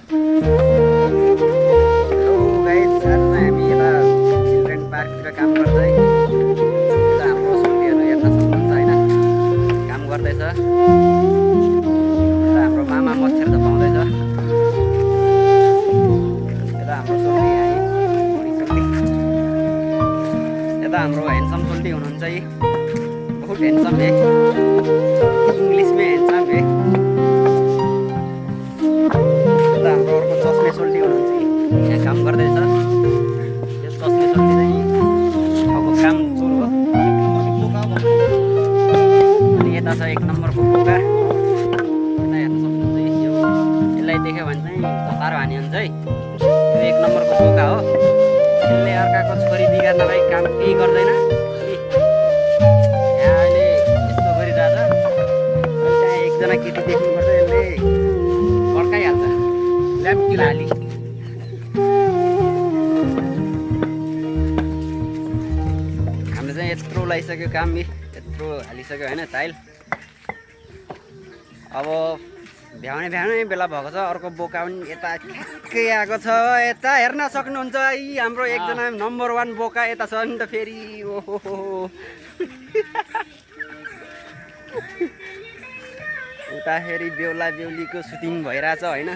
हामी यता चिल्ड्रेन पार्कतिर काम गर्दै यता हाम्रो सुटीहरू हेर्न सक्नुहुन्छ होइन, काम गर्दैछ। यता हाम्रो मामा मच्छर धपाउँदैछ। यता हाम्रो सोल्टी यता हाम्रो ह्यान्डसम सोल्टी हुनुहुन्छ यी, बहुत ह्यान्डसम है, इङ्ग्लिसमै ह्यान्डसम है। यता हाम्रो अर्को चस्मे सोल्टी हुनुहुन्छ यी, यहाँ काम गर्दैछ। यो चस्मे सोल्टी चाहिँ अब काम चोर हो। अनि यता छ एक नम्बरको बोका, यता हेर्न सक्नुहुन्छ यो, यसलाई देख्यो भने चाहिँ हतार हानी हुन्छ है। यो एक नम्बरको बोका हो, यसले अर्काको छोरी बिगार्न भाइ काम केही गर्दैन। यहाँ अहिले यस्तो गरिरहेछ, त्यहाँ एकजना केटी देख्नुपर्छ, यसले पड्काइहाल्छ ल्यापकिल हाली। हामीले चाहिँ यत्रो लगाइसक्यो काम, यत्रो हालिसक्यो होइन टाइल। अब भ्याउने बेला भएको छ। अर्को बोका पनि यता ठ्याक्कै आएको छ, यता हेर्न सक्नुहुन्छ। यी हाम्रो एकजना नम्बर 1 बोका यता छ नि त फेरि। ओहो उता फेरि बेहुला बेहुलीको सुटिङ भइरहेछ होइन।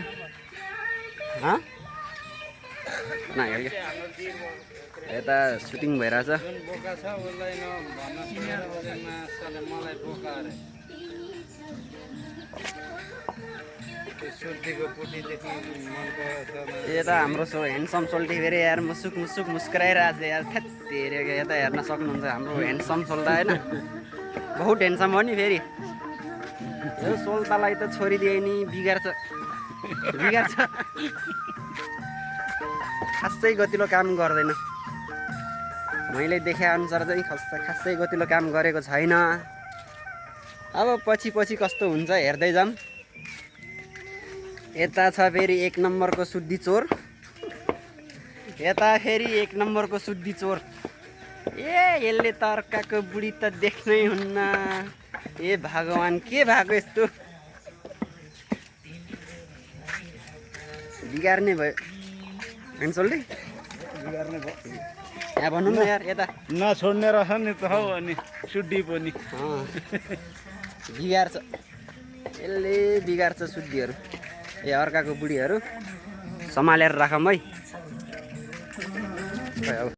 यता सुटिङ भइरहेछ। यता हाम्रो ह्यान्डसम सोल्टी फेरि यार मुसुक मुस्कुराइरहेछ यार, थेत्तेरेको। यता हेर्न सक्नुहुन्छ हाम्रो ह्यान्डसम सोल्टा होइन, बहुत ह्यान्डसम हो नि फेरि। यो सोल्टालाई त छोडिदिए नि बिगार्छ। खासै गतिलो काम गर्दैन, मैले देखे अनुसार चाहिँ खासै गतिलो काम गरेको छैन। अब पछि कस्तो हुन्छ हेर्दै जाऊँ। यता छ फेरि एक नम्बरको सुद्धी चोर, यता फेरि एक नम्बरको सुद्धी चोर। यसले त अर्काको बुढी त देख्नै हुन्न। ए भगवान्, के भएको यस्तो बिगार्ने भयो ह्यान्डसोल्टी, बिगार्ने भयो। यहाँ भन्नु न यार, यता नछोड्ने रहेछ नि त हौ। अनि सुड्डी पनि बिगार्छ, यसले बिगार्छ सुड्डीहरू। ए अर्काको बुढीहरू सम्हालेर राखौँ है।